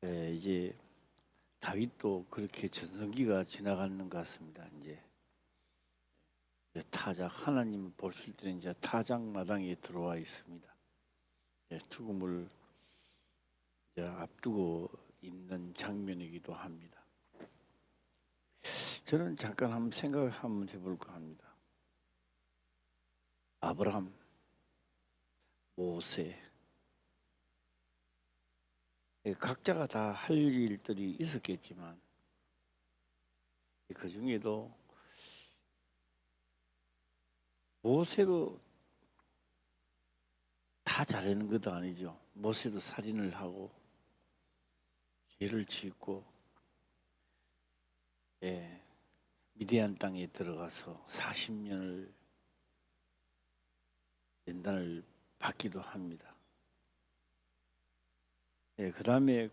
이제 다윗도 그렇게 전성기가 지나가는 것 같습니다. 이제 타작 하나님 보실 때는 이제 타작 마당에 들어와 있습니다. 죽음을 이제 앞두고 있는 장면이기도 합니다. 저는 잠깐 한번 생각을 한번 해볼까 합니다. 아브라함, 모세, 각자가 다 할 일들이 있었겠지만 그 중에도 모세도 다 잘하는 것도 아니죠. 모세도 살인을 하고 죄를 짓고 미디안 땅에 들어가서 40년을 연단을 받기도 합니다. 그 다음에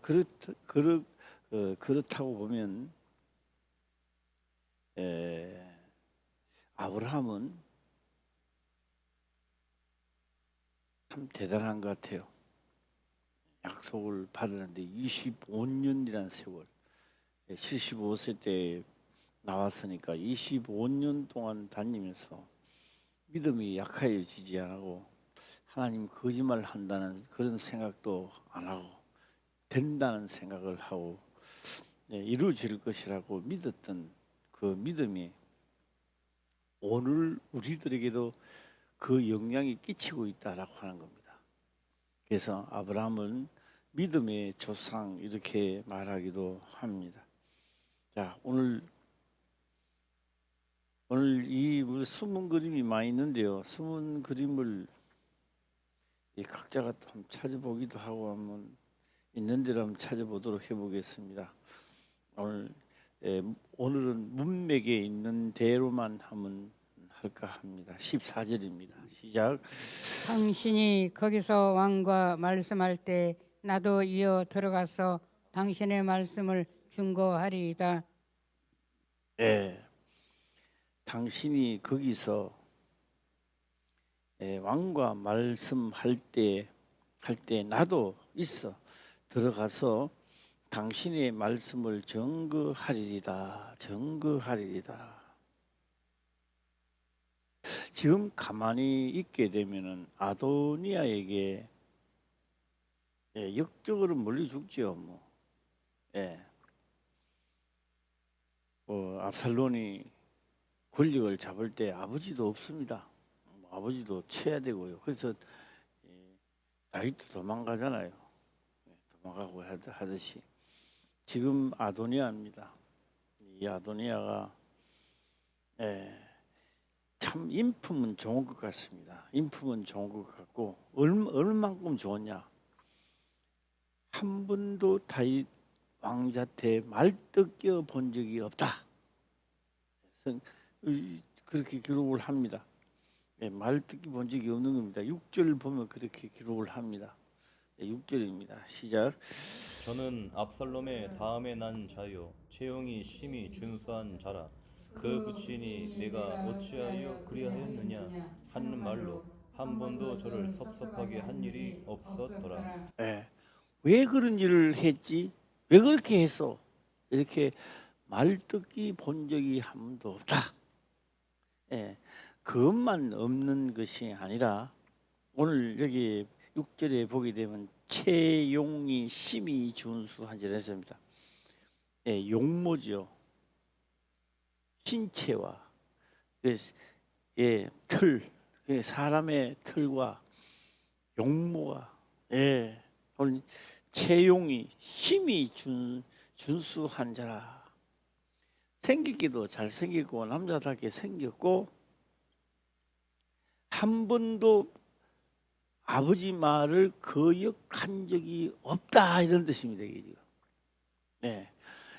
그렇다고 보면 아브라함은 참 대단한 것 같아요. 약속을 받았는데 25년이라는 세월, 75세 때 나왔으니까 25년 동안 다니면서 믿음이 약해지지 않고 하나님 거짓말 한다는 그런 생각도 안 하고 된다는 생각을 하고 이루어질 것이라고 믿었던 그 믿음이 오늘 우리들에게도 그 영향이 끼치고 있다라고 하는 겁니다. 그래서 아브라함은 믿음의 조상 이렇게 말하기도 합니다. 자, 오늘 이 숨은 그림이 많이 있는데요. 숨은 그림을 각자가 좀 찾아보기도 하고 한번 있는 대로 한번 찾아보도록 해보겠습니다. 오늘은 문맥에 있는 대로만 한번 할까 합니다. 14절입니다. 시작. 당신이 거기서 왕과 말씀할 때 나도 이어 들어가서 당신의 말씀을 증거하리이다. 당신이 거기서 왕과 말씀할 때 나도 있어 들어가서 당신의 말씀을 증거하리이다. 지금 가만히 있게 되면은 아도니아에게 역적으로 몰려 죽지요. 압살론이 권력을 잡을 때 아버지도 없습니다. 아버지도 쳐야 되고요. 그래서 다윗도 도망가잖아요. 도망가고 하듯이 지금 아도니아입니다. 이 아도니아가 참 인품은 좋은 것 같습니다. 인품은 좋은 것 같고 얼만큼 좋냐? 한 번도 다윗 왕자한테 말뜯겨 본 적이 없다. 그렇게 기록을 합니다. 말뜯기 본 적이 없는 겁니다. 6절 보면 그렇게 기록을 합니다. 6절입니다. 시작. 저는 압살롬의 다음에 난 자요 채용이 심히 준수한 자라. 그 부친이 내가 어찌하여 그리하였느냐 하는 말로 한 번도 저를 섭섭하게 한 일이 없었더라. 왜 그런 일을 했지? 왜 그렇게 했어? 이렇게 말뜯기 본 적이 한 번도 없다. 그것만 없는 것이 아니라 오늘 여기 6절에 보게 되면 채용이 심히 준수한 줄 했습니다. 용모죠. 신체와 털, 사람의 털과 용모가 오늘 채용이 힘이 준수한 자라. 생기기도 잘생기고 남자답게 생겼고 한 번도 아버지 말을 거역한 적이 없다 이런 뜻입니다. 이게 지금.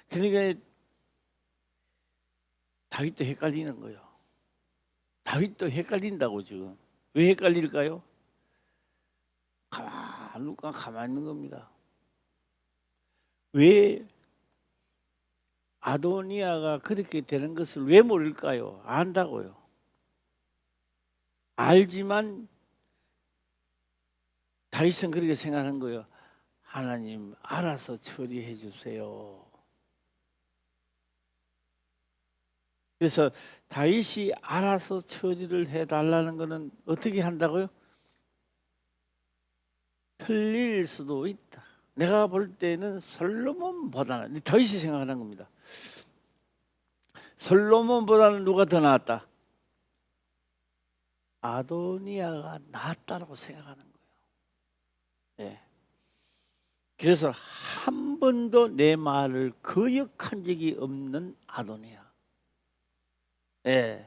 그러니까 다윗도 헷갈리는 거예요. 다윗도 헷갈린다고 지금. 왜 헷갈릴까요? 가만히 있는 겁니다. 왜 아도니아가 그렇게 되는 것을 왜 모를까요? 안다고요. 알지만 다윗은 그렇게 생각하는 거예요. 하나님 알아서 처리해 주세요. 그래서 다윗이 알아서 처리를 해달라는 것은 어떻게 한다고요? 틀릴 수도 있다. 내가 볼 때는 솔로몬보다는, 다윗이 생각하는 겁니다. 솔로몬보다는 누가 더 나았다? 아도니아가 낫다라고 생각하는 거예요. 예. 그래서 한 번도 내 말을 거역한 적이 없는 아도니아. 예.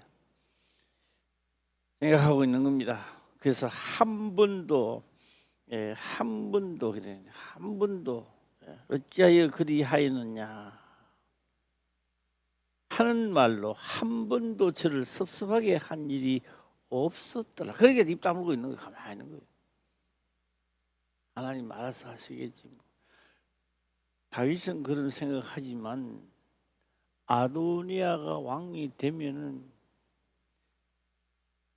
생각하고 있는 겁니다. 그래서 한 번도 한 번도 그래 한 번도 어찌하여 그리하였느냐 하는 말로 한 번도 저를 섭섭하게 한 일이 없었더라. 그러니까 입 다물고 있는 거 가만히 있는 거예요. 하나님 알아서 하시겠지. 다윗은 그런 생각하지만 아도니아가 왕이 되면은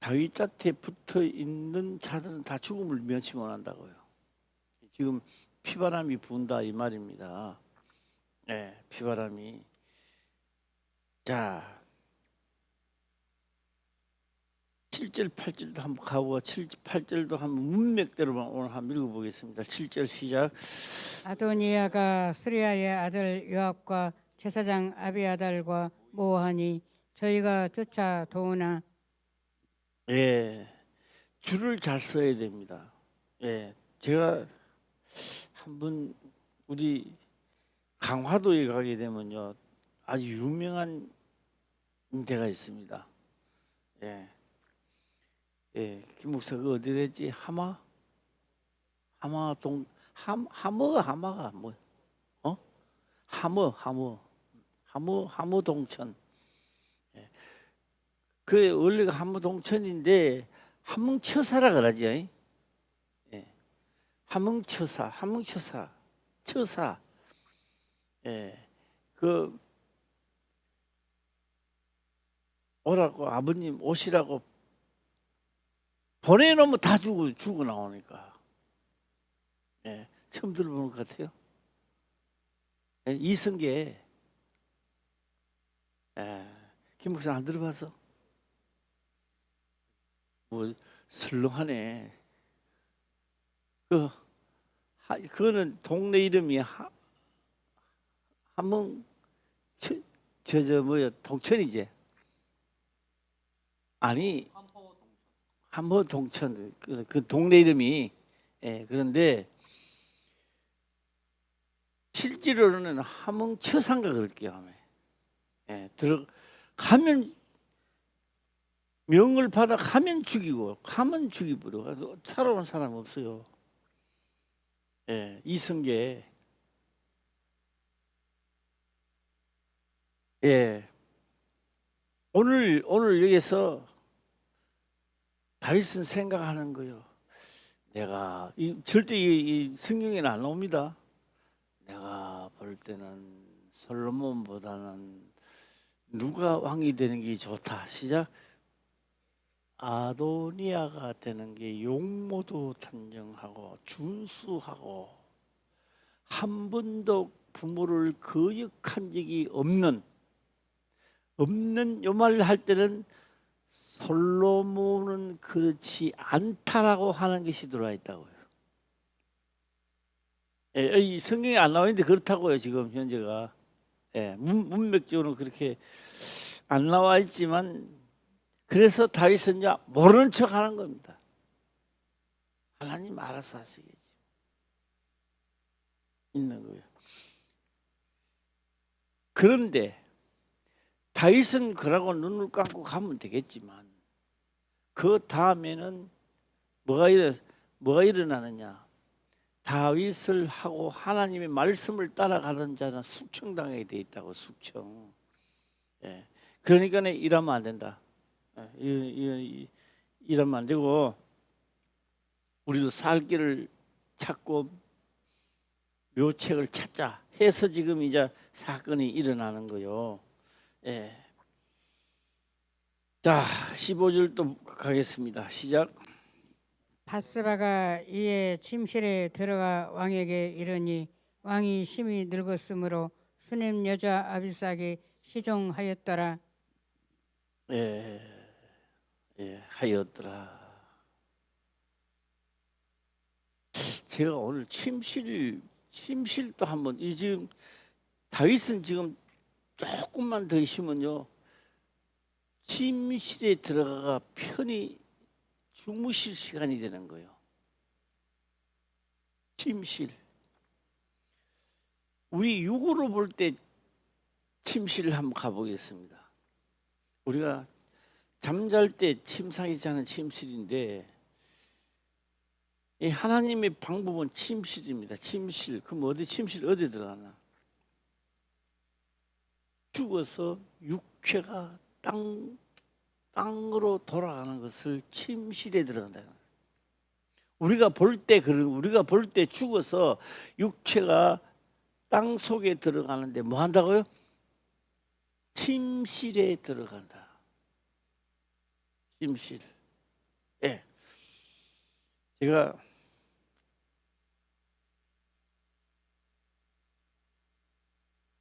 다윗 곁에 붙어 있는 자들은 다 죽음을 면치 못한다고요. 지금 피바람이 분다 이 말입니다. 네, 피바람이. 자, 7절 8절도 한번 가보고 8절도 한번 문맥대로만 오늘 한번 읽어보겠습니다. 7절 시작. 아도니아가 스리야의 아들 요압과 제사장 아비아달과 모하니 저희가 쫓아 도우나. 예, 줄을 잘 써야 됩니다. 예, 제가 한번 우리 강화도에 가게 되면요 아주 유명한 데가 있습니다. 예, 김 목사 그 어디 됐지? 하마동 하머가 뭐? 하머 동천. 예. 그 원래가 하머 동천인데 함흥처사라 그러지. 예. 함흥처사. 처사. 예. 그 오라고 아버님 오시라고 보내놓으면 다 죽어 나오니까. 예. 처음 들어보는 것 같아요. 예. 이성계. 김 목사 안 들어봤어? 뭐 설렁하네. 그거는 동네 이름이 함흥 뭐야 동천이지? 아니 함허 동천 그 동네 이름이. 그런데 실제로는 함흥처산가 그럴게요. 들어가면 명을 받아 가면 죽이고 가면 죽이버려. 살아온 사람 없어요. 이성계. 오늘 여기서 다윗은 생각하는 거예요. 내가 절대 이 성경에는 안 나옵니다. 내가 볼 때는 솔로몬보다는 누가 왕이 되는 게 좋다. 시작. 아도니아가 되는 게 용모도 단정하고 준수하고 한 번도 부모를 거역한 적이 없는 요 말을 할 때는 솔로몬은 그렇지 않다라고 하는 것이 들어와 있다고요. 이 성경에 안 나오는데 그렇다고요. 지금 현재가 문맥적으로는 그렇게 안 나와 있지만 그래서 다윗은 이제 모르는 척하는 겁니다. 하나님 알아서 하시겠지. 있는 거예요. 그런데 다윗은 그러고 눈을 감고 가면 되겠지만 그 다음에는 뭐가 일어나느냐? 다윗을 하고 하나님의 말씀을 따라가는 자는 숙청당하게 돼 있다고. 숙청. 그러니까 이러면 안 된다. 이러면 안 되고 우리도 살 길을 찾고 묘책을 찾자 해서 지금 이제 사건이 일어나는 거요. 자, 15절 또 가겠습니다. 시작. 바스바가 이에 침실에 들어가 왕에게 이르니 왕이 심히 늙었으므로 수냄 여자 아비삭이 시종하였더라. 예, 예, 하였더라. 제가 오늘 침실도 한번 이 지금 다윗은 지금 조금만 더 있으면요 침실에 들어가가 편히 주무실 시간이 되는 거예요. 침실. 우리 육으로 볼 때 침실을 한번 가보겠습니다. 우리가 잠잘 때 침상이 자는 침실인데 이 하나님의 방법은 침실입니다. 침실. 그럼 어디 침실 어디 들어가나? 죽어서 육체가 땅으로 돌아가는 것을 침실에 들어간다. 우리가 볼 때 죽어서 육체가 땅 속에 들어가는데 뭐 한다고요? 침실에 들어간다. 침실. 예. 제가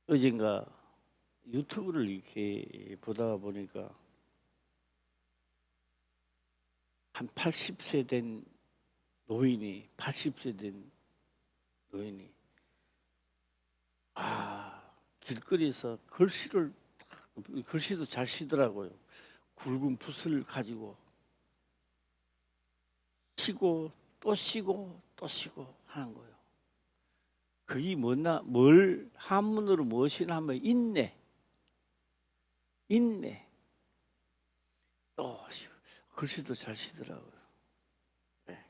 어젠가 유튜브를 이렇게 보다 보니까 한 80세 된 노인이 길거리에서 글씨도 잘 쓰더라고요. 굵은 붓을 가지고 쉬고 또 쉬고 또 쉬고 하는 거예요. 그게 뭘 한문으로 무엇이나 하면 인내 또 쉬고 글씨도 잘 쓰더라고요. 네.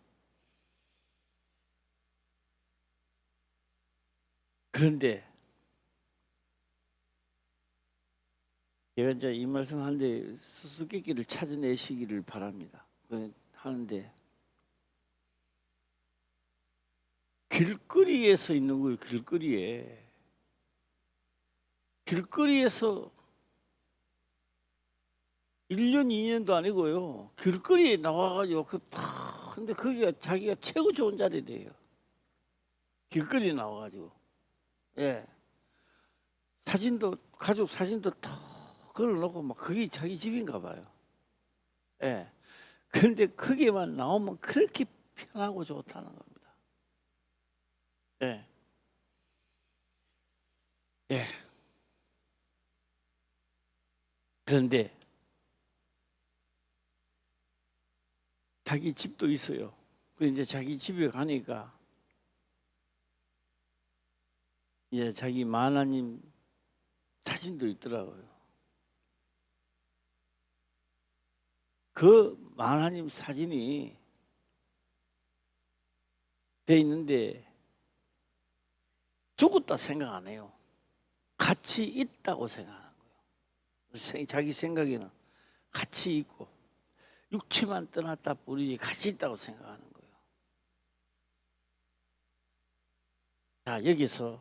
그런데 제가 이제 이 말씀 하는데 수수께끼를 찾아내시기를 바랍니다. 하는데 길거리에서 있는 거예요. 길거리에서 1년 2년도 아니고요. 길거리에 나와가지고 근데 거기가 자기가 최고 좋은 자리래요. 길거리에 나와가지고 예 가족 사진도 탁 걸어놓고 막 그게 자기 집인가 봐요. 예 그런데 거기만 나오면 그렇게 편하고 좋다는 겁니다. 예. 예. 그런데 자기 집도 있어요. 그 이제 자기 집에 가니까 이제 자기 만화님 사진도 있더라고요. 그 만화님 사진이 돼 있는데 죽었다 생각 안 해요. 같이 있다고 생각하는 거예요. 자기 생각에는 같이 있고 육체만 떠났다 뿐이지 같이 있다고 생각하는 거예요. 자, 여기서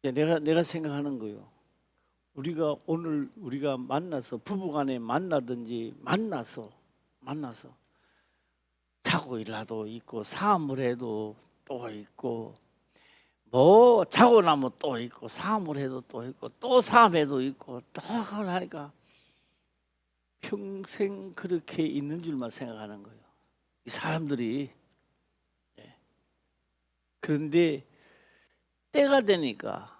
내가 생각하는 거예요. 우리가 만나서 부부간에 만나든지 만나서 자고 일어나도 있고 사업을 해도 또 있고 뭐 자고 나면 또 있고 사업을 해도 또 있고 또 사업해도 있고 또 하니까 평생 그렇게 있는 줄만 생각하는 거예요. 이 사람들이. 그런데 때가 되니까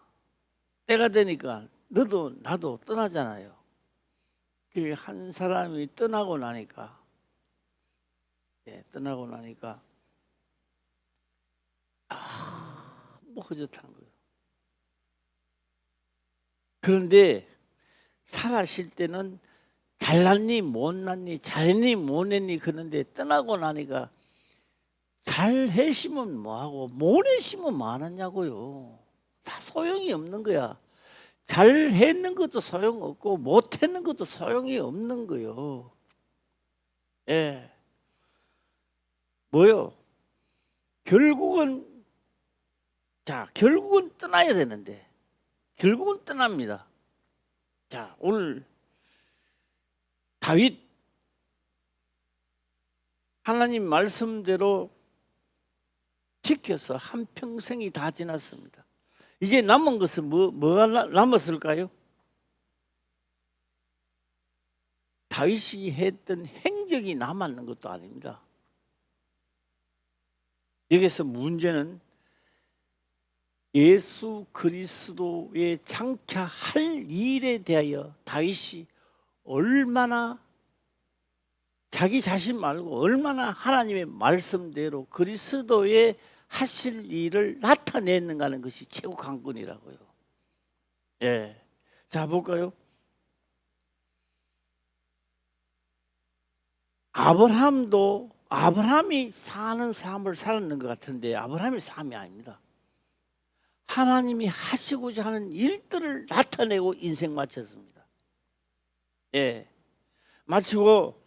너도 나도 떠나잖아요. 그 한 사람이 떠나고 나니까 뭐 허젓한 거예요. 그런데 살아실 때는 잘났니 못났니 잘했니 못했니 그런데 떠나고 나니까 잘했으면 뭐하고 못했으면 뭐하느냐고요. 다 소용이 없는 거야. 잘했는 것도 소용없고 못했는 것도 소용이 없는 거요. 예. 뭐요? 결국은 떠나야 되는데 결국은 떠납니다. 자, 오늘 다윗 하나님 말씀대로 지켜서 한 평생이 다 지났습니다. 이제 남은 것은 뭐가 남았을까요? 다윗이 했던 행적이 남았는 것도 아닙니다. 여기서 문제는 예수 그리스도의 장차할 일에 대하여 다윗이 얼마나 자기 자신 말고 얼마나 하나님의 말씀대로 그리스도의 하실 일을 나타냈는가 하는 것이 최고 관건이라고요. 예. 자, 볼까요? 아브라함이 사는 삶을 살았는 것 같은데 아브라함의 삶이 아닙니다. 하나님이 하시고자 하는 일들을 나타내고 인생 마쳤습니다. 예. 마치고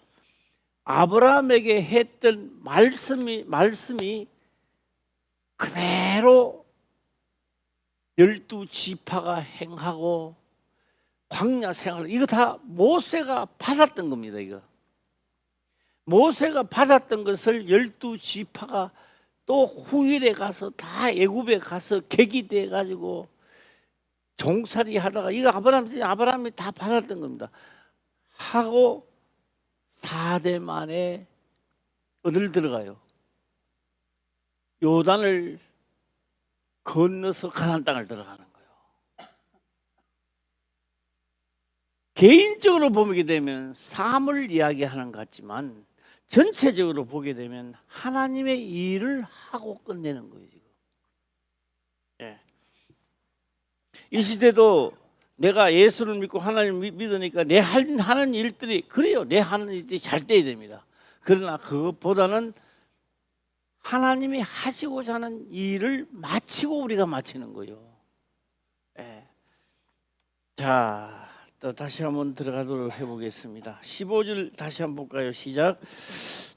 아브라함에게 했던 말씀이 그대로 12지파가 행하고 광야 생활, 이거 다 모세가 받았던 겁니다. 이거 모세가 받았던 것을 12지파가 또 후일에 가서 다 애굽에 가서 계기돼 가지고 종살이 하다가 이거 아브라함이 다 받았던 겁니다. 하고 4대 만에 어딜 들어가요? 요단을 건너서 가나안 땅을 들어가는 거예요. 개인적으로 보게 되면 삶을 이야기하는 것 같지만 전체적으로 보게 되면 하나님의 일을 하고 끝내는 거예요. 지금. 예. 이 시대도 내가 예수를 믿고 하나님을 믿으니까 내 하는 일들이 그래요. 내 하는 일들이 잘 돼야 됩니다. 그러나 그것보다는 하나님이 하시고자 하는 일을 마치고 우리가 마치는 거예요. 예. 자, 또 다시 한번 들어가도록 해보겠습니다. 15절 다시 한번 볼까요? 시작.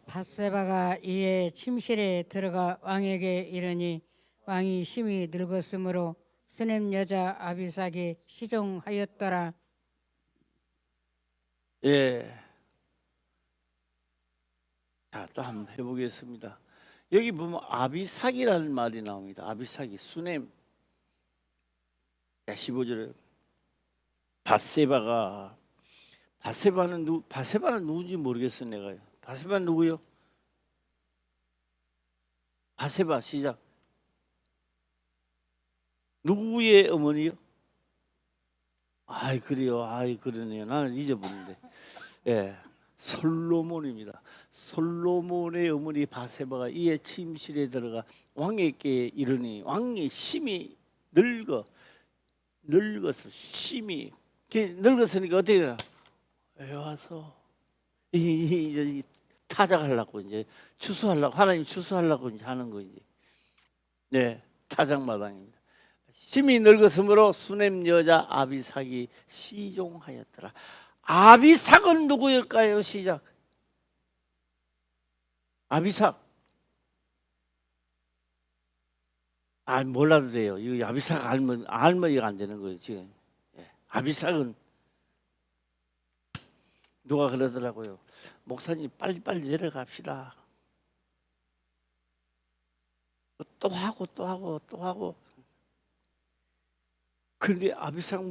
밧세바가 이에 침실에 들어가 왕에게 이르니 왕이 심히 늙었으므로 스넴 여자 아비삭이 시종하였더라. 예. 자, 또 한번 해보겠습니다. 여기 보면 아비삭이라는 말이 나옵니다. 아비삭이 수넴. 15절에 바세바는 누군지 모르겠어요. 내가요. 바세바는 누구요? 바세바 시작. 누구의 어머니요? 아이 그래요. 아이 그러네요. 나는 잊어버렸는데. 예, 솔로몬입니다. 솔로몬의 어머니 바세바가 이에 침실에 들어가 왕에게 이르니 왕이 심히 늙어서 심히 늙었으니까 어떻게 해라? 왜 와서 이제 타작하려고 이제 추수하려고 하나님 추수하려고 이제 하는 거 이제. 네, 타작마당입니다. 심히 늙었으므로 수넴 여자 아비삭이 시종하였더라. 아비삭은 누구일까요? 시작. 아비삭. 몰라도 돼요. 이 아비삭 알면 안 되는 거예요 지금. 아비삭은 누가 그러더라고요. 목사님 빨리 내려갑시다. 또 하고. 그런데 아비삭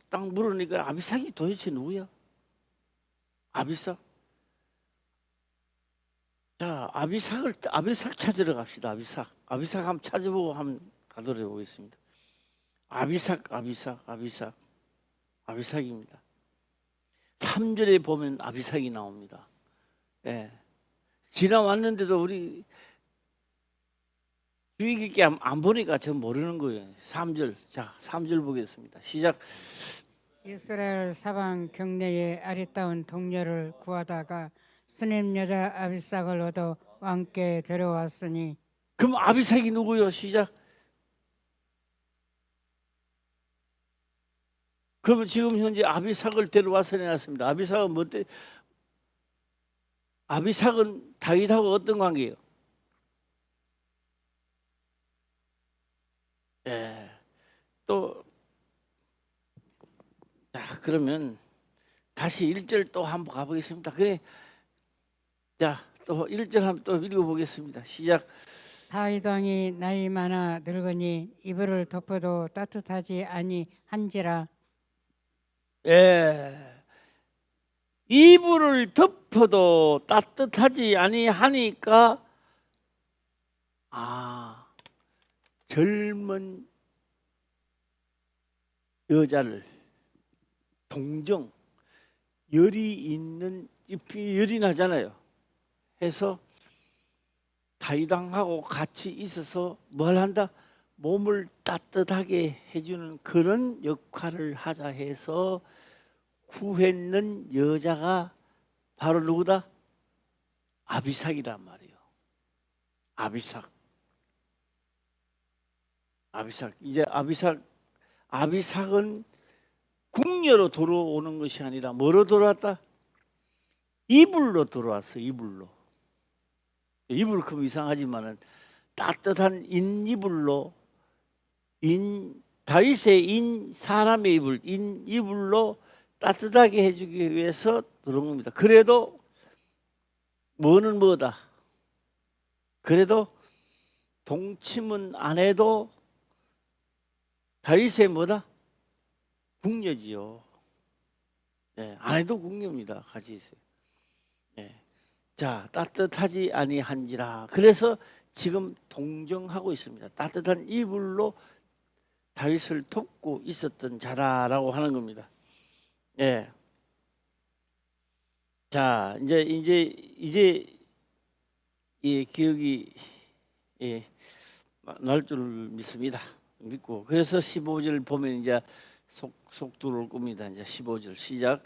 딱 물으니까 아비삭이 도대체 누구야? 아비삭? 자, 아비삭 찾으러 갑시다. 아비삭 한번 찾아보고 한번 가도록 해보겠습니다. 아비삭입니다. 3절에 보면 아비삭이 나옵니다. 예. 지나왔는데도 우리 주의 깊게 안 보니까 전 모르는 거예요. 3절. 자, 3절 보겠습니다. 시작. 이스라엘 사방 경내에 아리따운 동료를 구하다가 스넴 여자 아비삭을 얻어 왕께 데려왔으니. 그럼 아비삭이 누구요? 시작. 그러면 지금 현재 아비삭을 데려와서 내놨습니다. 아비삭은 다윗하고 어떤 관계예요? 또 자, 그러면 다시 1절 또 한번 가보겠습니다. 그래, 자, 또 1절 한번 또 읽어보겠습니다. 시작. 다윗 왕이 나이 많아 늙으니 이불을 덮어도 따뜻하지 아니한지라. 예, 이불을 덮어도 따뜻하지 아니하니까 젊은 여자를 동정 열이 있는 잎이 열이 나잖아요. 해서 다윗왕하고 같이 있어서 뭘 한다? 몸을 따뜻하게 해주는 그런 역할을 하자 해서 구했는 여자가 바로 누구다? 아비삭이란 말이에요. 아비삭. 이제 아비삭은 궁녀로 들어오는 것이 아니라 뭐로 들어왔다? 이불로 들어왔어. 이불로. 이불 그 이상하지만은 따뜻한 인이불로 다윗의 사람의 이불로 따뜻하게 해주기 위해서 들어온 겁니다. 그래도 뭐는 뭐다? 그래도 동침은 안 해도 다윗의 뭐다? 궁녀지요. 네, 안 해도 궁녀입니다. 같이 있어요. 네. 자, 따뜻하지 아니한지라. 그래서 지금 동정하고 있습니다. 따뜻한 이불로 다윗을 돕고 있었던 자라라고 하는 겁니다. 예. 자, 이제 이 기억이 날 줄 믿습니다. 믿고 그래서 15절 보면 이제 속 들어올 겁니다. 이제 15절 시작.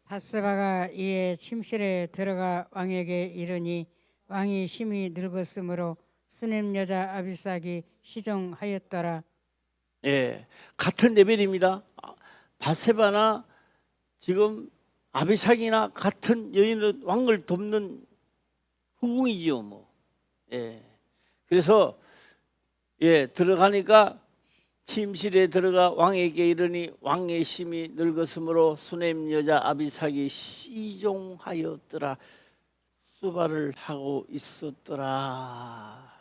바세바가 이에 침실에 들어가 왕에게 이르니 왕이 심히 늙었으므로 수냄 여자 아비삭이 시종하였더라. 예, 같은 레벨입니다. 바세바나 지금 아비삭이나 같은 여인은 왕을 돕는 후궁이지요, 뭐. 예, 그래서 들어가니까 침실에 들어가 왕에게 이르니 왕의 심히 늙었으므로 수냄 여자 아비삭이 시종하였더라. 수발을 하고 있었더라.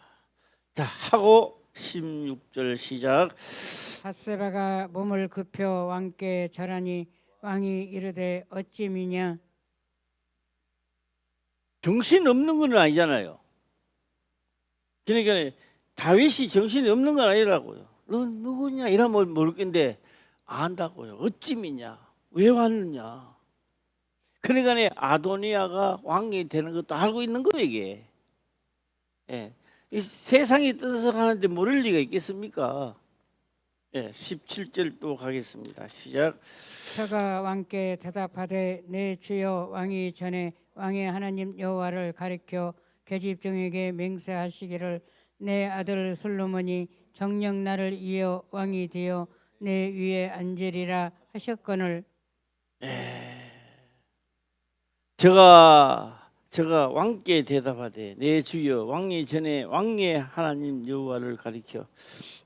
자, 하고 16절 시작. 바세바가 몸을 굽혀 왕께 절하니 왕이 이르되 어찌 미냐. 정신 없는 건 아니잖아요. 그러니까 다윗이 정신이 없는 건 아니라고요. 넌 누구냐 이러면 모를 건데 안다고요. 어찌 미냐, 왜 왔느냐. 그러니까 아도니아가 왕이 되는 것도 알고 있는 거예요, 이게. 예. 이 세상이 떠들어가는데 모를 리가 있겠습니까? 예, 17절 또 가겠습니다. 시작. 저가 왕께 대답하되 내 주여 왕이 전에 왕의 하나님 여호와를 가리켜 계집종에게 맹세하시기를 내 아들 솔로몬이 정녕 나를 이어 왕이 되어 내 위에 앉으리라 하셨거늘. 저가 왕께 대답하되 내 주여 왕이 전에 왕의 하나님 여호와를 가리켜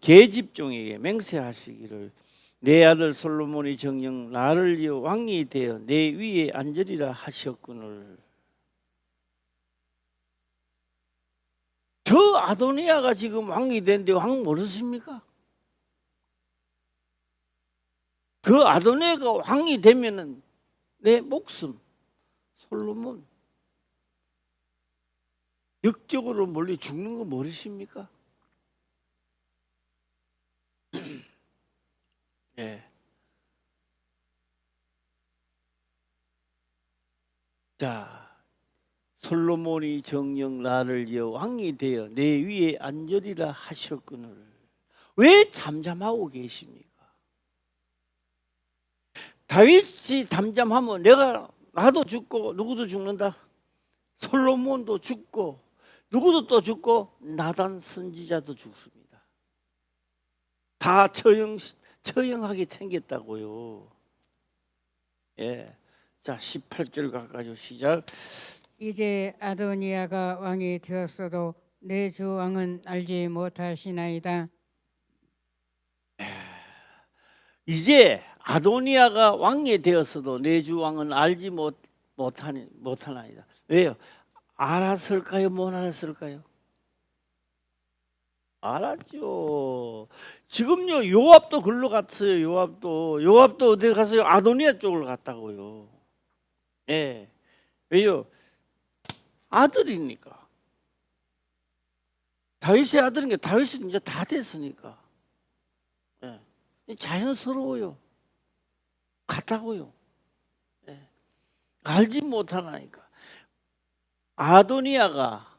계집종에게 맹세하시기를 내 아들 솔로몬이 정녕 나를 이어 왕이 되어 내 위에 앉으리라 하셨거늘. 저 아도니아가 지금 왕이 됐는데 왕 모르십니까? 그 아도니아가 왕이 되면은 내 목숨 솔로몬 역적으로 몰려 죽는 거 모르십니까? 예. 자, 솔로몬이 정녕 나를 이어 왕이 되어 내 위에 앉으리라 하셨거늘. 왜 잠잠하고 계십니까? 다윗이 잠잠하면 나도 죽고 누구도 죽는다. 솔로몬도 죽고 누구도 또 죽고 나단 선지자도 죽습니다. 다 처형하게 생겼다고요. 예. 자, 18절 가까이 시작. 이제 아도니아가 왕이 되었어도 내 주 왕은 알지 못하시나이다. 이제 아도니아가 왕이 되었어도 내 주 왕은 알지 못하나이다. 왜요? 알았을까요? 못 알았을까요? 알았죠. 지금요 요압도 글로 갔어요. 요압도 어디 갔어요? 아도니아 쪽으로 갔다고요. 예. 왜요? 아들이니까. 다윗의 아들이니까. 다윗은 이제 다 됐으니까. 예. 자연스러워요. 같다고요. 예. 알지 못하나니까. 아도니아가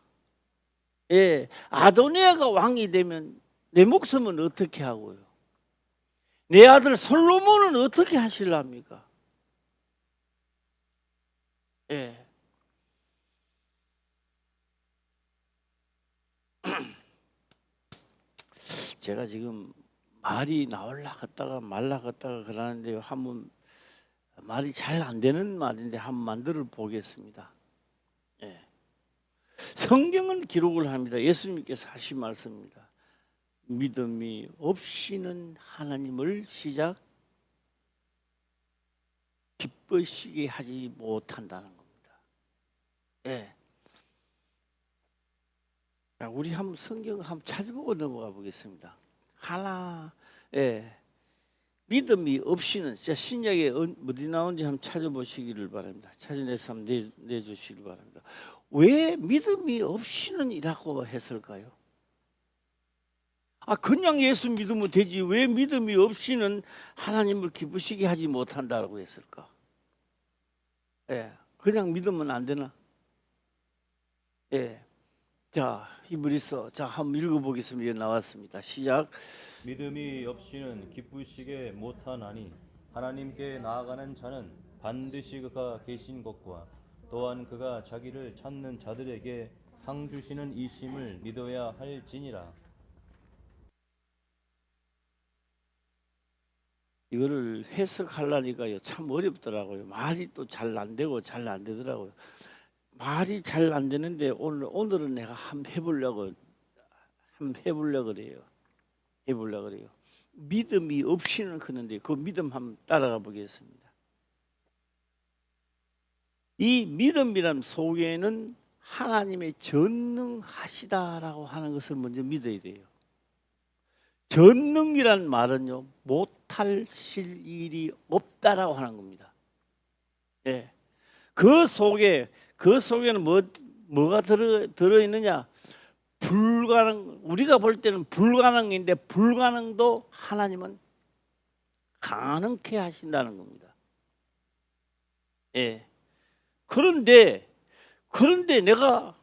왕이 되면 내 목숨은 어떻게 하고요? 내 아들 솔로몬은 어떻게 하실랍니까? 예. 제가 지금 말이 나올라 갔다가 말라 갔다가 그러는데요. 한번 말이 잘 안 되는 말인데 한번 만들어 보겠습니다. 예. 성경은 기록을 합니다. 예수님께서 하신 말씀입니다. 믿음이 없이는 하나님을 시작 기쁘시게 하지 못한다는 겁니다. 예. 자, 우리 한번 성경 한번 찾아보고 넘어가 보겠습니다. 믿음이 없이는 진짜 신약에 어디 나온지 한번 찾아보시기를 바랍니다. 찾아내서 한번 내주시기 바랍니다. 왜 믿음이 없이는 이라고 했을까요? 그냥 예수 믿으면 되지 왜 믿음이 없이는 하나님을 기쁘시게 하지 못한다고 했을까? 예, 그냥 믿으면 안 되나? 예, 자 히브리서 자 한번 읽어보겠습니다. 나왔습니다. 시작. 믿음이 없이는 기쁘시게 못하나니 하나님께 나아가는 자는 반드시 그가 계신 것과 또한 그가 자기를 찾는 자들에게 상 주시는 이심을 믿어야 할지니라. 이거를 해석하려니까요 참 어렵더라고요. 말이 또 잘 안 되고 잘 안 되더라고요. 말이 잘 안 되는데 오늘은 내가 한번 해보려고 그래요. 믿음이 없이는 그런데 그 믿음 한번 따라가 보겠습니다. 이 믿음이란 속에는 하나님의 전능하시다라고 하는 것을 먼저 믿어야 돼요. 전능이란 말은요 못하실 일이 없다라고 하는 겁니다. 예. 그 속에는 뭐가 들어 있느냐? 우리가 볼 때는 불가능인데 불가능도 하나님은 가능케 하신다는 겁니다. 예. 그런데 내가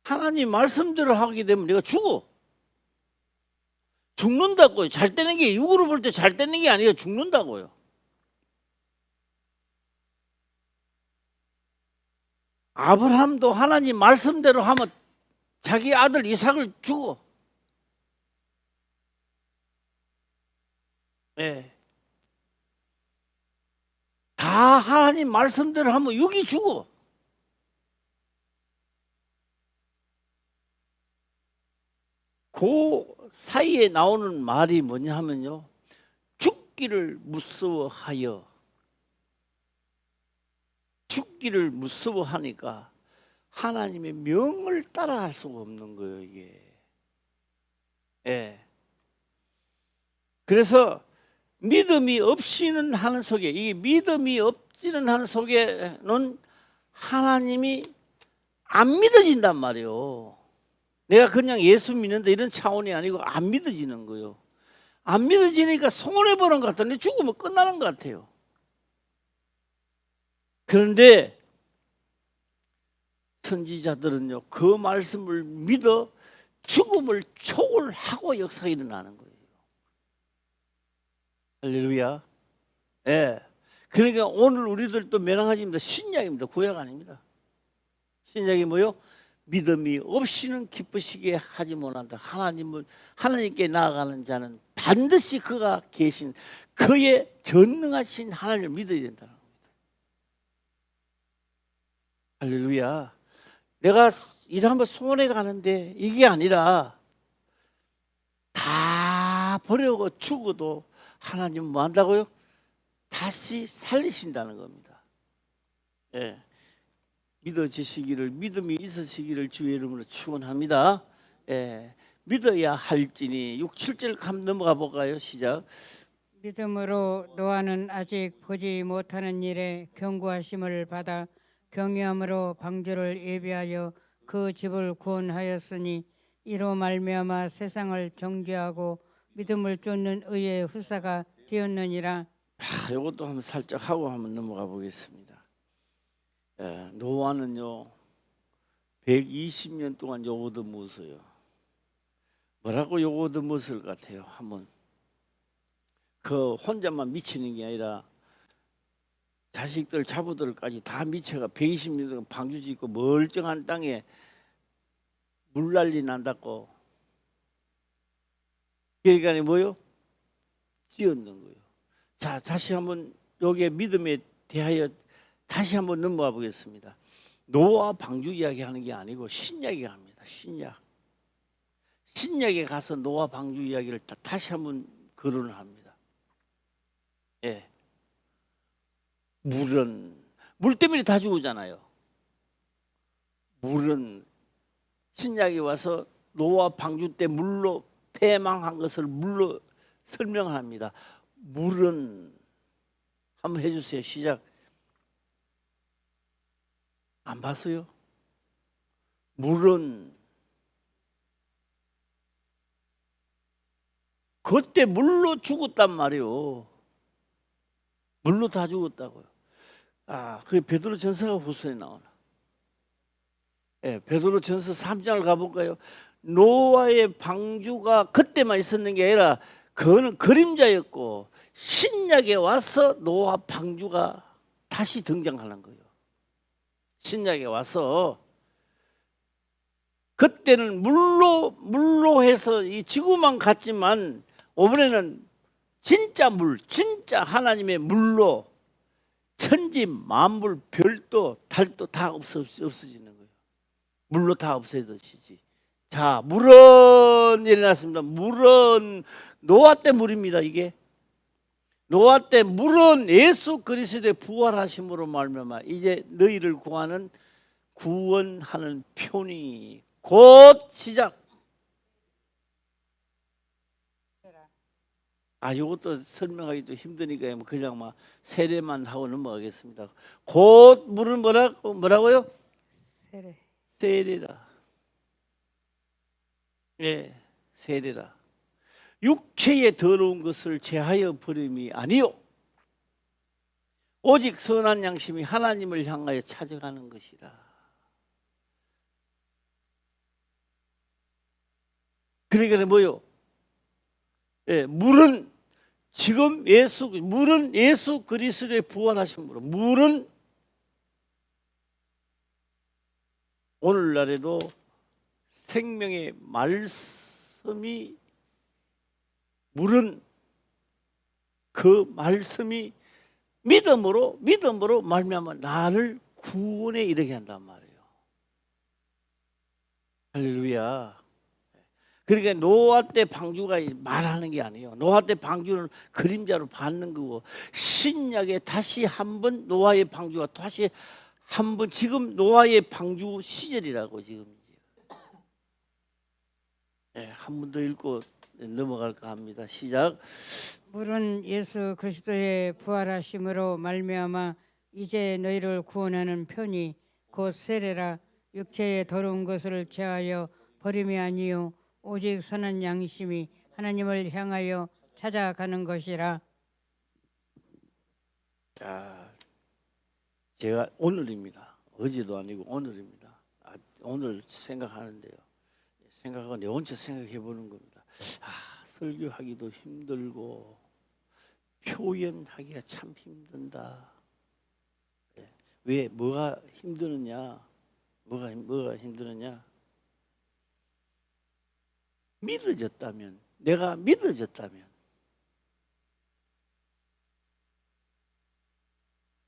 하나님 말씀대로 하게 되면 내가 죽는다고요. 잘 되는 게 육으로 볼 때 잘 되는 게 아니라 죽는다고요. 아브라함도 하나님 말씀대로 하면 자기 아들 이삭을 주고, 예. 다 하나님 말씀대로 하면 육이 주고, 그 사이에 나오는 말이 뭐냐 하면요, 죽기를 무서워하니까 하나님의 명을 따라갈 수가 없는 거예요, 이게. 예. 그래서 믿음이 없이는 하는 속에, 이 믿음이 없지는 하는 속에는 하나님이 안 믿어진단 말이에요. 내가 그냥 예수 믿는다 이런 차원이 아니고 안 믿어지는 거예요. 안 믿어지니까 손해보는 것 같은데 죽으면 끝나는 것 같아요. 그런데 선지자들은요 그 말씀을 믿어 죽음을 초월하고 역사가 일어나는 거예요. 할렐루야. 예. 그러니까 오늘 우리들도 멸망하지입니다. 신약입니다. 구약 아닙니다. 신약이 뭐요? 믿음이 없이는 기쁘시게 하지 못한다. 하나님께 나아가는 자는 반드시 그가 계신 그의 전능하신 하나님을 믿어야 된다는 겁니다. 할렐루야. 내가 일 한번 소원해 가는데 이게 아니라 다 버리고 죽어도 하나님 뭐 한다고요? 다시 살리신다는 겁니다. 예. 믿어지시기를, 믿음이 있으시기를 주의 이름으로 축원합니다. 예. 믿어야 할지니 6, 7절 한번 넘어가 볼까요? 시작. 믿음으로 노아는 아직 보지 못하는 일에 경고하심을 받아 경외함으로 방주를 예비하여 그 집을 구원하였으니 이로 말미암아 세상을 정죄하고 믿음을 쫓는 의의 후사가 되었느니라. 이것도 한번 살짝 하고 한번 넘어가 보겠습니다. 노아는요 120년 동안 요거도 묻어요. 뭐라고 요거도 묻을 것 같아요. 한번 그 혼자만 미치는 게 아니라 자식들 자부들까지 다 미쳐가 120년 동안 방주 짓고 멀쩡한 땅에 물난리 난다고. 그러니까 뭐요? 찌었는 거예요. 자, 다시 한번 여기에 믿음에 대하여 다시 한번 넘어가 보겠습니다. 노아 방주 이야기하는 게 아니고 신약에 합니다. 신약에 가서 노아 방주 이야기를 다시 한번 거론을 합니다. 예. 물 때문에 다 죽었잖아요. 물은 신약에 와서 노아 방주 때 물로 패망한 것을 물로 설명합니다. 물은 한번 해주세요. 시작. 안 봤어요? 물은 그때 물로 죽었단 말이요. 물로 다 죽었다고요. 그게 베드로전서가 후서에 나오나? 예, 베드로전서 3장을 가볼까요? 노아의 방주가 그때만 있었는 게 아니라 그거는 그림자였고 신약에 와서 노아 방주가 다시 등장하는 거예요. 신약에 와서 그때는 물로 해서 이 지구만 갔지만 이번에는 진짜 물, 진짜 하나님의 물로 천지 만물 별도 달도 다 없어지는 거예요. 물로 다 없어지듯이. 자, 물은 일어났습니다. 물은 노아 때 물입니다. 이게 노아 때 물은 예수 그리스도의 부활하심으로 말미암아 이제 너희를 구원하는 편이 곧 시작. 이것도 설명하기도 힘드니까 그냥 막 세례만 하고 넘어가겠습니다. 곧 물은 뭐라고요? 세례라. 예, 세례라. 육체의 더러운 것을 제하여 버림이 아니요 오직 선한 양심이 하나님을 향하여 찾아가는 것이라. 그러니까 뭐요? 예, 물은 예수 그리스도의 부활하심으로 물은 오늘날에도 생명의 말씀이 물은 그 말씀이 믿음으로 말미암아 나를 구원에 이르게 한단 말이에요. 할렐루야. 그러니까 노아 때 방주가 말하는 게 아니에요. 노아 때 방주는 그림자로 받는 거고 신약에 다시 한번 노아의 방주가 다시 한번 지금 노아의 방주 시절이라고 지금 한 번 더 읽고 넘어갈까 합니다. 시작. 물은 예수 그리스도의 부활하심으로 말미암아 이제 너희를 구원하는 편이 곧 세례라. 육체의 더러운 것을 제하여 버림이 아니요 오직 선한 양심이 하나님을 향하여 찾아가는 것이라. 자, 제가 오늘입니다. 어제도 아니고 오늘입니다. 오늘 생각하는데요. 생각하고 내 혼자 생각해 보는 겁니다. 설교하기도 힘들고 표현하기가 참 힘든다. 왜 뭐가 힘드느냐? 뭐가 힘드느냐? 믿어졌다면, 내가 믿어졌다면,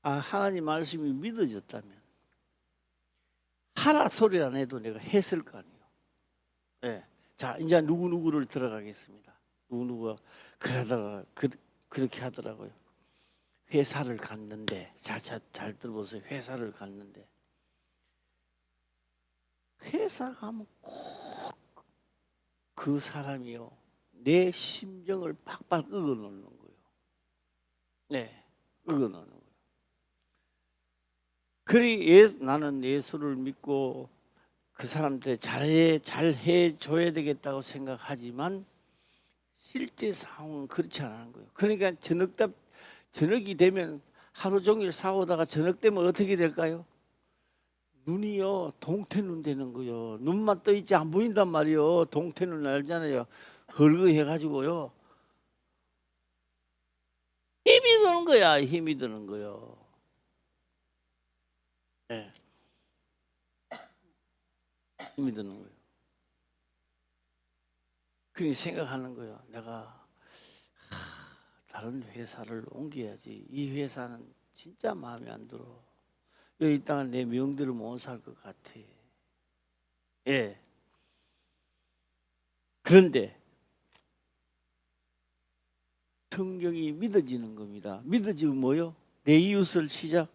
하나님 말씀이 믿어졌다면 하라 소리 안 해도 내가 했을 거 아니에요. 자, 이제 누구누구를 들어가겠습니다. 누구누구가 그렇게 하더라고요. 회사를 갔는데, 잘 들어보세요. 회사를 갔는데, 회사 가면 꼭 그 사람이요, 내 심정을 팍팍 끄어 놓는 거예요. 네, 끄어 놓는 거예요. 그리 나는 예수를 믿고 그 사람한테 잘해 줘야 되겠다고 생각하지만 실제 상황은 그렇지 않은 거예요. 그러니까 저녁이 되면 하루 종일 싸우다가 저녁 되면 어떻게 될까요? 눈이요, 동태눈 되는 거요. 눈만 떠 있지 안 보인단 말이요. 동태눈 알잖아요. 헐거해가지고요, 힘이 드는 거야. 힘이 드는 거요. 네. 힘이 드는 거예요. 그러니 생각하는 거예요. 내가 다른 회사를 옮겨야지. 이 회사는 진짜 마음에 안 들어. 여기 있다가 내 명대로 못 살 것 같아. 예. 그런데 성경이 믿어지는 겁니다. 믿어지면 뭐요? 내 이웃을 시작.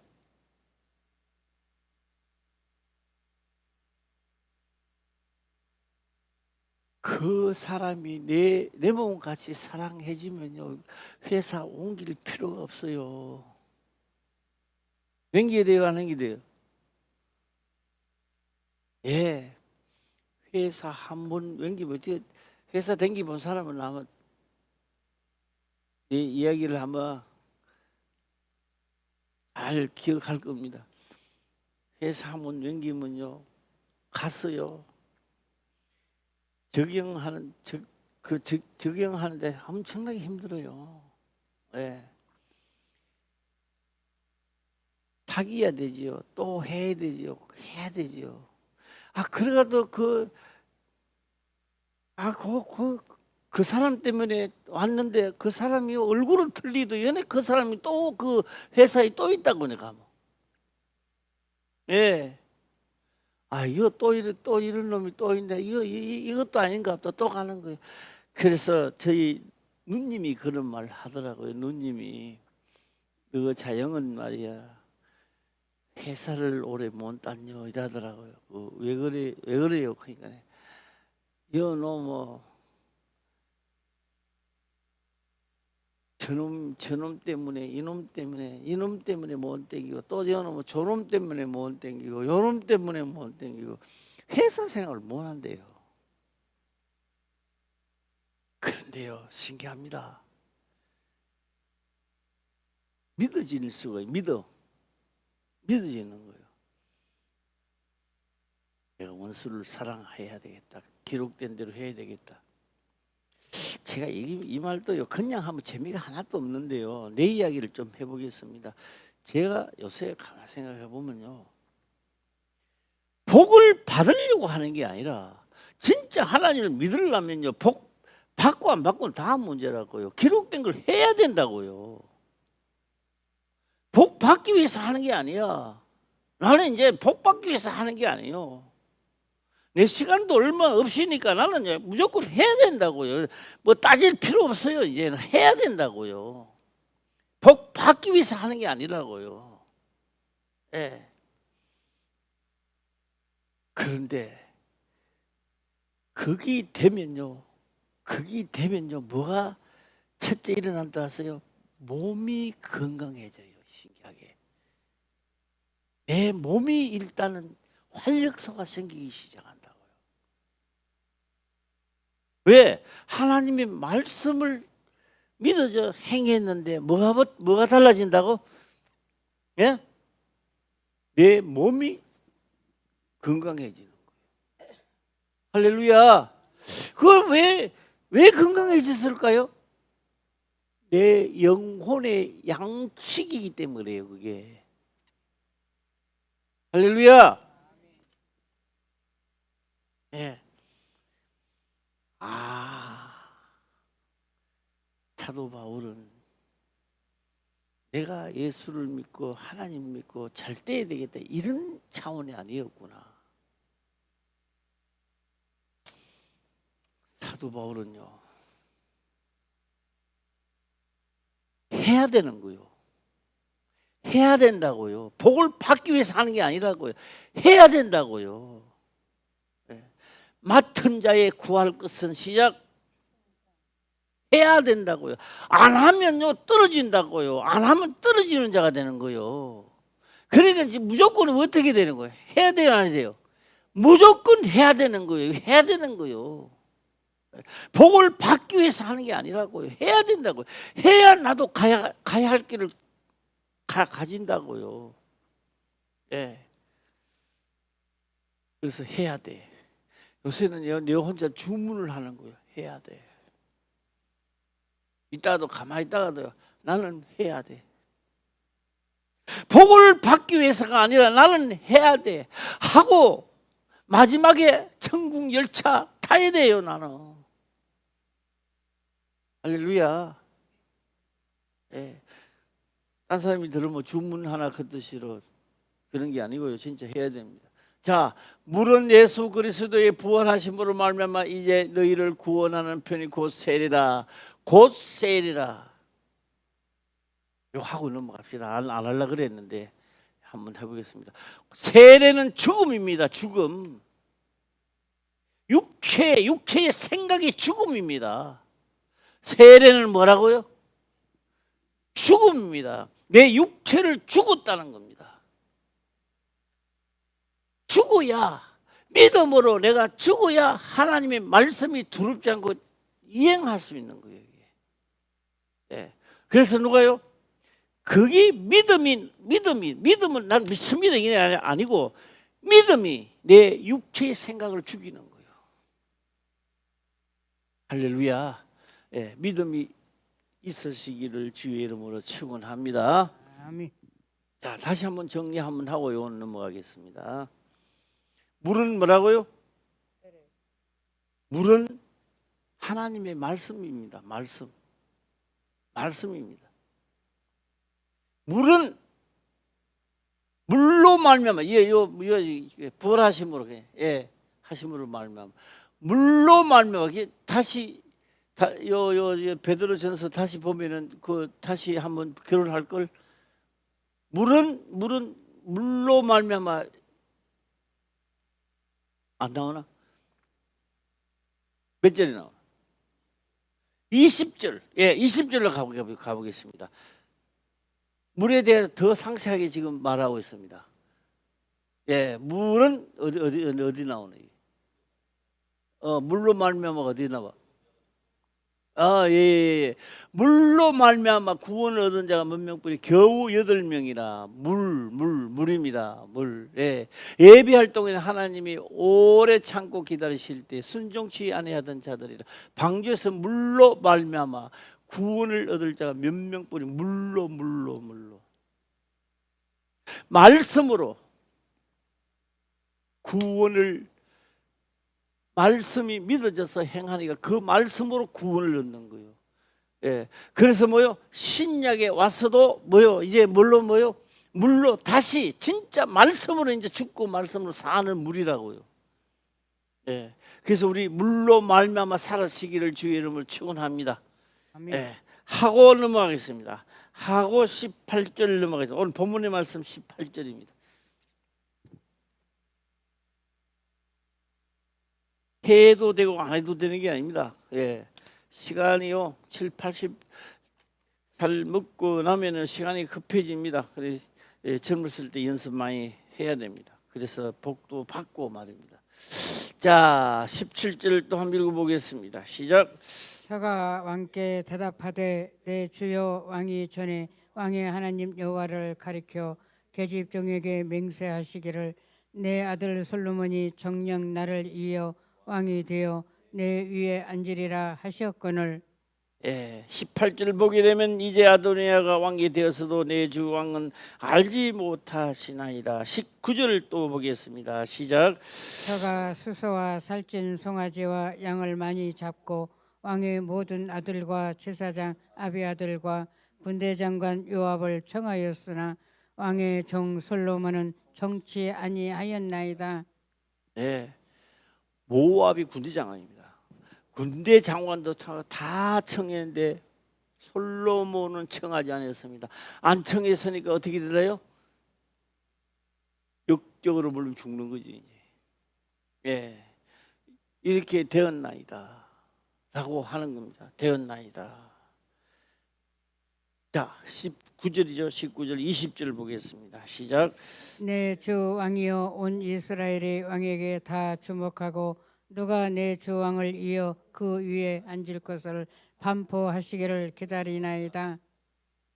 그 사람이 내 몸같이 사랑해주면요, 회사 옮길 필요가 없어요. 옮겨야 안 옮겨야? 예. 회사 한 번 옮기면 어떻게, 회사 댕기본 사람은 아마 내 이야기를 한번 잘 기억할 겁니다. 회사 한 번 옮기면요, 갔어요. 적용하는데 엄청나게 힘들어요. 예. 사귀어야 되지요. 또 해야 되지요. 해야 되지요. 그래도 그 사람 때문에 왔는데 그 사람이 얼굴은 틀리도 연애 그 사람이 또 그 회사에 또 있다고 내가 뭐. 예. 이거 또 이런 놈이 또 있네. 이것도 아닌가 또 가는 거예요. 그래서 저희 누님이 그런 말 하더라고요. 누님이 그 자영은 말이야, 회사를 오래 못 다녀 이러더라고요. 왜 그래요? 그러니까 여너 저놈 때문에 이놈 때문에 못 땡기고, 또 여놈 저놈 때문에 못 땡기고, 요놈 때문에 못 땡기고 회사 생활을 못 한대요. 그런데요, 신기합니다. 믿어지는 수가 믿어지는 거예요. 내가 원수를 사랑해야 되겠다. 기록된 대로 해야 되겠다. 제가 이 말도요, 그냥 하면 재미가 하나도 없는데요, 내 이야기를 좀 해보겠습니다. 제가 요새 가만 생각해 보면요, 복을 받으려고 하는 게 아니라 진짜 하나님을 믿으려면요, 복 받고 안 받고는 다 문제라고요. 기록된 걸 해야 된다고요. 복 받기 위해서 하는 게 아니야. 나는 이제 복 받기 위해서 하는 게 아니에요. 내 시간도 얼마 없으니까 나는 무조건 해야 된다고요. 뭐 따질 필요 없어요. 이제는 해야 된다고요. 복 받기 위해서 하는 게 아니라고요. 예. 그런데 거기 되면요, 뭐가 첫째 일어난다 하세요? 몸이 건강해져요. 신기하게 내 몸이 일단은 활력소가 생기기 시작한다고요. 왜? 하나님의 말씀을 믿어져 행했는데 뭐가 달라진다고? 예? 내 몸이 건강해지는 거예요. 할렐루야. 그걸 왜 건강해졌을까요? 내 영혼의 양식이기 때문에요, 그게. 할렐루야. 예. 사도 바울은 내가 예수를 믿고 하나님 믿고 잘 돼야 되겠다, 이런 차원이 아니었구나. 사도 바울은요, 해야 되는 거요. 해야 된다고요. 복을 받기 위해서 하는 게 아니라고요. 해야 된다고요. 예. 맡은 자의 구할 것은 시작 해야 된다고요. 안 하면요 떨어진다고요. 안 하면 떨어지는 자가 되는 거요. 그러니까 지금 무조건 어떻게 되는 거예요? 해야 돼요, 안 해야 돼요? 무조건 해야 되는 거예요. 해야 되는 거요. 복을 받기 위해서 하는 게 아니라고요. 해야 된다고요. 해야 나도 가야 할 길을 가진다고요. 예. 그래서 해야 돼. 요새는 내 혼자 주문을 하는 거예요. 해야 돼. 이따가도 가만히 있다가도 나는 해야 돼. 복을 받기 위해서가 아니라 나는 해야 돼. 하고 마지막에 천국 열차 타야 돼요, 나는. 할렐루야. 예. 딴 사람이 들으면 주문 하나 걷듯이로 그런 게 아니고요. 진짜 해야 됩니다. 자, 물은 예수 그리스도의 부활하심으로 말미암아 이제 너희를 구원하는 편이 곧 세리라. 곧 세리라. 이거 하고 넘어갑시다. 안 하려고 그랬는데 한번 해보겠습니다. 세례는 죽음입니다. 죽음. 육체의 생각이 죽음입니다. 세례는 뭐라고요? 죽음입니다. 내 육체를 죽었다는 겁니다. 죽어야, 믿음으로 내가 죽어야 하나님의 말씀이 두렵지 않고 이행할 수 있는 거예요. 예. 그래서 누가요? 그게 믿음은 난 믿습니다 이게 아니고 믿음이 내 육체의 생각을 죽이는 거예요. 할렐루야. 예, 믿음이 있으시기를 주의 이름으로 축원합니다. 아멘. 자, 다시 한번 정리 한번 하고 요 넘어가겠습니다. 물은 뭐라고요? 물은 하나님의 말씀입니다. 말씀입니다. 물은 물로 말미암아 부활하심으로 하심으로 말미암아 물로 말미암아 다시 베드로전서 다시 보면은 그 다시 한번 결혼할 걸 물은 물로 말미암아 안 나오나? 몇 절이 나오나? 20절. 20절로 가보겠습니다. 물에 대해 더 상세하게 지금 말하고 있습니다. 예, 물은 어디 나오네? 물로 말미암아 어디 나와? 예. 물로 말미암아 구원을 얻은 자가 몇 명뿐이 겨우 8명이라 물입니다. 물. 예. 예비 활동에는 하나님이 오래 참고 기다리실 때 순종치 아니하던 자들이라 방주에서 물로 말미암아 구원을 얻을 자가 몇 명뿐이 물로 말씀으로 구원을 말씀이 믿어져서 행하니까 그 말씀으로 구원을 얻는 거예요. 예. 그래서 신약에 와서도 이제 물로 다시 진짜 말씀으로 이제 죽고 말씀으로 사는 물이라고요. 예. 그래서 우리 물로 말미암아 살아시기를 주의 이름으로 축원합니다. 아멘. 예. 하고 넘어가겠습니다. 하고 18절 넘어가겠습니다. 오늘 본문의 말씀 18절입니다. 해도 되고 안 해도 되는 게 아닙니다. 예. 시간이요 7, 80살 먹고 나면은 시간이 급해집니다. 그래서 젊었을 때 연습 많이 해야 됩니다. 그래서 복도 받고 말입니다. 자, 17절 또 한번 읽어보겠습니다. 시작. 저가 왕께 대답하되 내 주여 왕이 전에 왕의 하나님 여호와를 가리켜 계집종에게 맹세하시기를 내 아들 솔로몬이 정녕 나를 이어 왕이 되어 내 위에 앉으리라 하셨거늘. 18절 보게 되면 이제 아도니아가 왕이 되어서도 내 주 왕은 알지 못하시나이다. 19절 또 보겠습니다. 시작. 저가 수소와 살찐 송아지와 양을 많이 잡고 왕의 모든 아들과 제사장 아비아들과 군대장관 요압을 청하였으나 왕의 종 솔로몬은 정치 아니하였나이다. 모압이 군대장관입니다. 군대 장관도 다 청했는데 솔로몬은 청하지 않았습니다. 안 청했으니까 어떻게 되나요? 역적으로 물론 죽는 거지. 예, 이렇게 되었나이다 라고 하는 겁니다. 되었나이다. 자, 19절이죠. 19절 20절 보겠습니다. 시작. 내 주 왕이여 온 이스라엘의 왕에게 다 주목하고 누가 내 주 왕을 이어 그 위에 앉을 것을 반포하시기를 기다리나이다.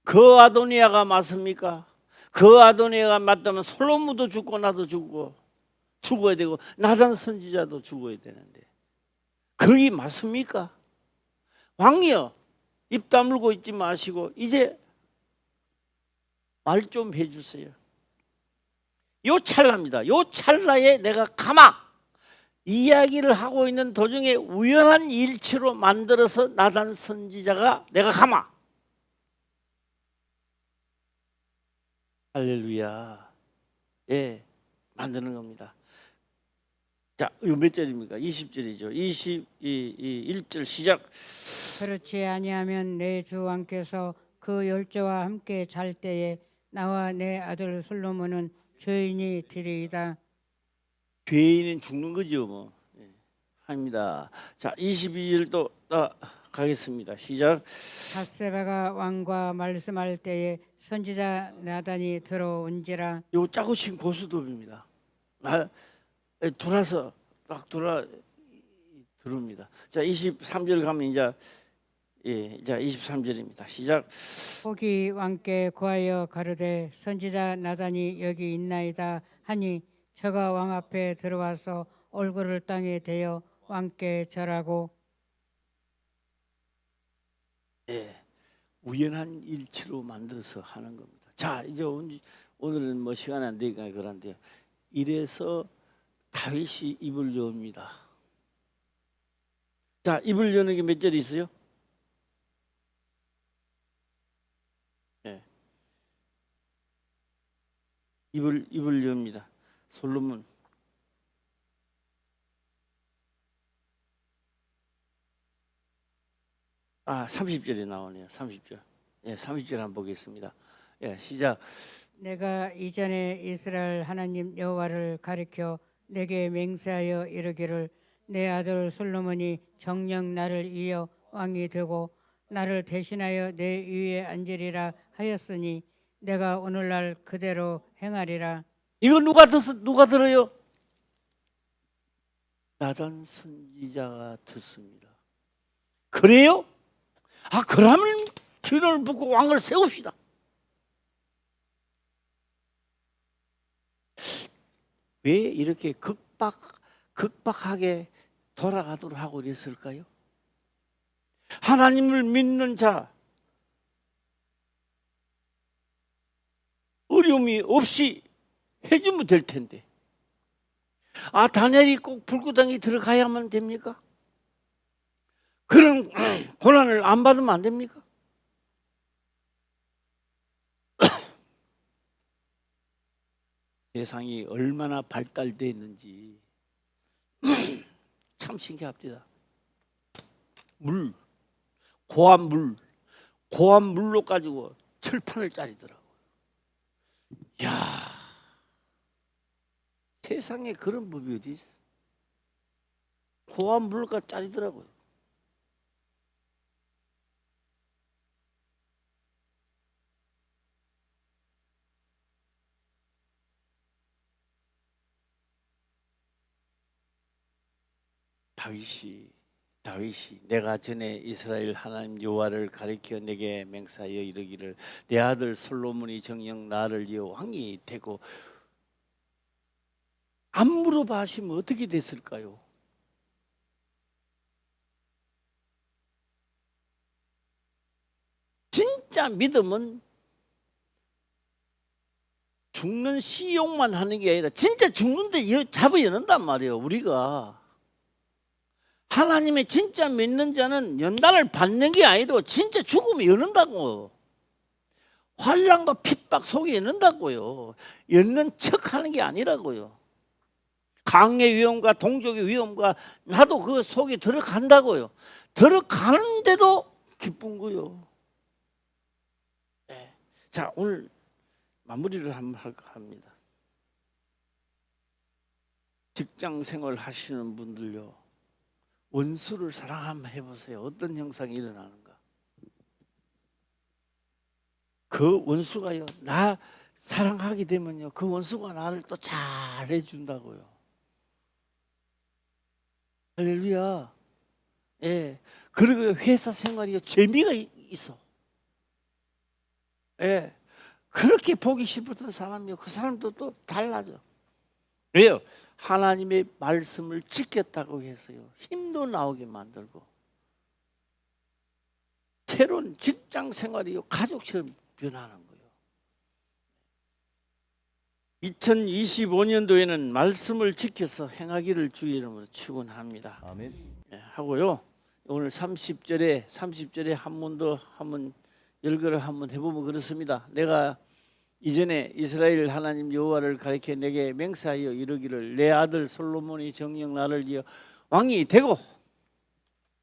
그 아도니아가 맞습니까? 그 아도니아가 맞다면 솔로몬도 죽고 나도 죽어야 되고 나단 선지자도 죽어야 되는데 그게 맞습니까? 왕이여 입 다물고 있지 마시고 이제 말 좀 해주세요. 요 찰나입니다. 요 찰나에 내가 가마 이야기를 하고 있는 도중에 우연한 일치로 만들어서 나단 선지자가 내가 가마. 할렐루야. 예, 만드는 겁니다. 자, 이거 몇 절입니까? 20절이죠. 21절 시작. 그렇지 아니하면 내 주 왕께서 그 열조와 함께 잘 때에 나와 내 아들 솔로몬은 죄인이 되리이다. 죄인은 죽는 거죠, 뭐. 예, 합니다. 자, 22절도 가겠습니다. 시작. 밧세바가 왕과 말씀할 때에 선지자 나단이 들어온지라. 요 짜고 친 고스톱입니다. 돌아서 막 들어옵니다. 자, 23절 가면 이제 자 23절입니다. 시작. 혹이 왕께 구하여 가르되 선지자 나단이 여기 있나이다 하니 저가 왕 앞에 들어와서 얼굴을 땅에 대어 왕께 절하고. 예, 우연한 일치로 만들어서 하는 겁니다. 자, 이제 오늘은 뭐 시간이 안 되니까 그런데요. 이래서 다윗이 입을 여옵니다. 자, 입을 여는 게 몇 절이 있어요? 예, 입을 여옵니다. 솔로몬. 아, 30절에 나오네요. 30절. 예, 30절 한번 보겠습니다. 예, 시작. 내가 이전에 이스라엘 하나님 여호와를 가리켜 내게 맹세하여 이르기를 내 아들 솔로몬이 정녕 나를 이어 왕이 되고 나를 대신하여 내 위에 앉으리라 하였으니 내가 오늘날 그대로 행하리라. 이거 누가 들어요? 나단 선지자가 듣습니다. 그래요? 아, 그러면 기름을 붓고 왕을 세웁시다. 왜 이렇게 극박하게 돌아가도록 하고 그랬을까요? 하나님을 믿는 자, 어려움이 없이 해주면 될 텐데. 아, 다니엘이 꼭 불구덩이 들어가야만 됩니까? 그런 고난을 안 받으면 안 됩니까? 세상이 얼마나 발달되어 있는지 참 신기합니다. 고한 물로 가지고 철판을 짜리더라고요. 야, 세상에 그런 법이 어디 있어? 고한 물로 짜리더라고요. 다윗이 내가 전에 이스라엘 하나님 여호와를 가리켜 내게 맹세하여 이르기를 내 아들 솔로몬이 정녕 나를 이어 왕이 되고 안 물어봐 하시면 어떻게 됐을까요? 진짜 믿음은 죽는 시용만 하는 게 아니라 진짜 죽는데 잡아 여는단 말이에요. 우리가 하나님의 진짜 믿는 자는 연단을 받는 게 아니라 진짜 죽으면 여는다고. 환난과 핍박 속에 여는다고요. 여는 척하는 게 아니라고요. 강의 위험과 동족의 위험과 나도 그 속에 들어간다고요. 들어가는데도 기쁜 거요. 네. 자, 오늘 마무리를 한번 할까 합니다. 직장 생활 하시는 분들요, 원수를 사랑 한번 해보세요. 어떤 형상이 일어나는가. 그 원수가요, 나 사랑하게 되면요, 그 원수가 나를 또 잘해준다고요. 할렐루야. 예. 그리고 회사 생활이 재미가 있어. 예. 그렇게 보기 싶었던 사람이요, 그 사람도 또 달라져. 왜요? 하나님의 말씀을 지켰다고 해서요, 힘도 나오게 만들고, 새로운 직장 생활이요, 가족처럼 변하는 거예요. 2025년도에는 말씀을 지켜서 행하기를 주의 이름으로 축원합니다. 아멘. 예, 하고요. 오늘 30절에 한 번 더 한번 열거를 한번 해보면 그렇습니다. 내가 이전에 이스라엘 하나님 여호와를 가리켜 내게 맹세하여 이르기를 내 아들 솔로몬이 정녕 나를 지어 왕이 되고,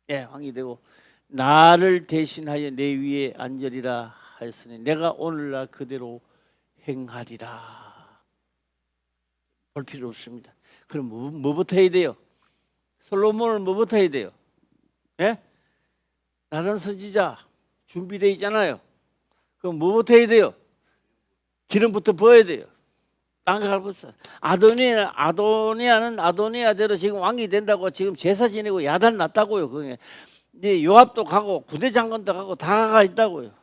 왕이 되고 나를 대신하여 내 위에 앉으리라 하였으니 내가 오늘날 그대로 행하리라. 볼 필요 없습니다. 그럼 뭐부터 해야 돼요? 솔로몬은 뭐부터 해야 돼요? 나단 선지자 준비되어 있잖아요. 그럼 뭐부터 해야 돼요? 기름부터 부어야 돼요. 땅에 갈부터. 아도니아는 아도니아대로 지금 왕이 된다고 지금 제사 지내고 야단 났다고요. 그게 이제 요압도 가고 부대 장관도 가고 다 가 있다고요.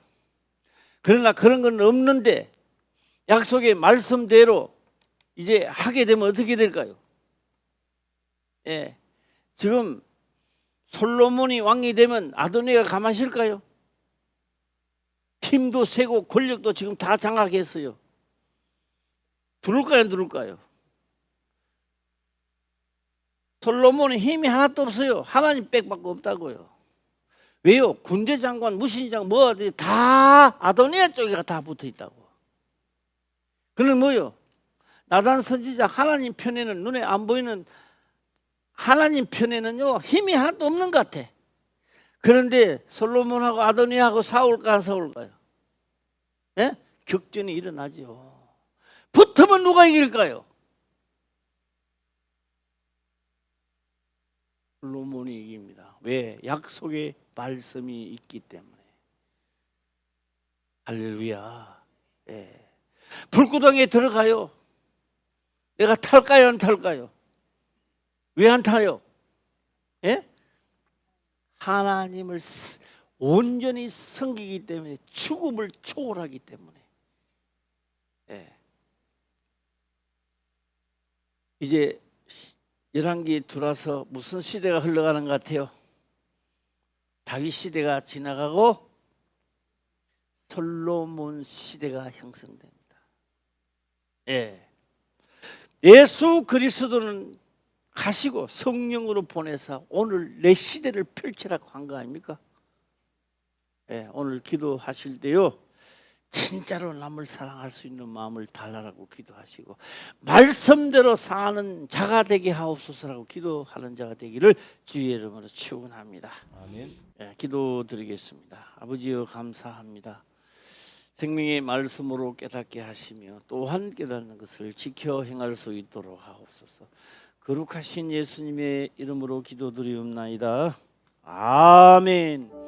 그러나 그런 건 없는데 약속의 말씀대로 이제 하게 되면 어떻게 될까요? 지금 솔로몬이 왕이 되면 아도니아가 가만히 있을까요? 힘도 세고 권력도 지금 다 장악했어요. 두를까요, 안 두를까요? 솔로몬은 힘이 하나도 없어요. 하나님 빽밖에 없다고요. 왜요? 군대 장관, 무신장 뭐 다 아도니아 쪽에 다 붙어 있다고. 그는 뭐요? 나단 선지자 하나님 편에는, 눈에 안 보이는 하나님 편에는요 힘이 하나도 없는 것 같아. 그런데 솔로몬하고 아도니아하고 싸울까 안 싸울까요? 격전이 일어나죠. 붙으면 누가 이길까요? 솔로몬이 이깁니다. 왜? 약속의 말씀이 있기 때문에. 할렐루야. 불구덩이에 들어가요. 내가 탈까요, 안 탈까요? 왜 안 타요? 하나님을 온전히 섬기기 때문에, 죽음을 초월하기 때문에. 이제 열왕기 들어와서 무슨 시대가 흘러가는 것 같아요? 다윗 시대가 지나가고 솔로몬 시대가 형성됩니다. 예수 그리스도는 가시고 성령으로 보내서 오늘 내 시대를 펼치라고 한 거 아닙니까? 오늘 기도하실 때요, 진짜로 남을 사랑할 수 있는 마음을 달라라고 기도하시고 말씀대로 사는 자가 되게 하옵소서라고 기도하는 자가 되기를 주의 이름으로 축원합니다. 아멘. 기도드리겠습니다. 아버지여 감사합니다. 생명의 말씀으로 깨닫게 하시며 또한 깨닫는 것을 지켜 행할 수 있도록 하옵소서. 거룩하신 예수님의 이름으로 기도드리옵나이다. 아멘.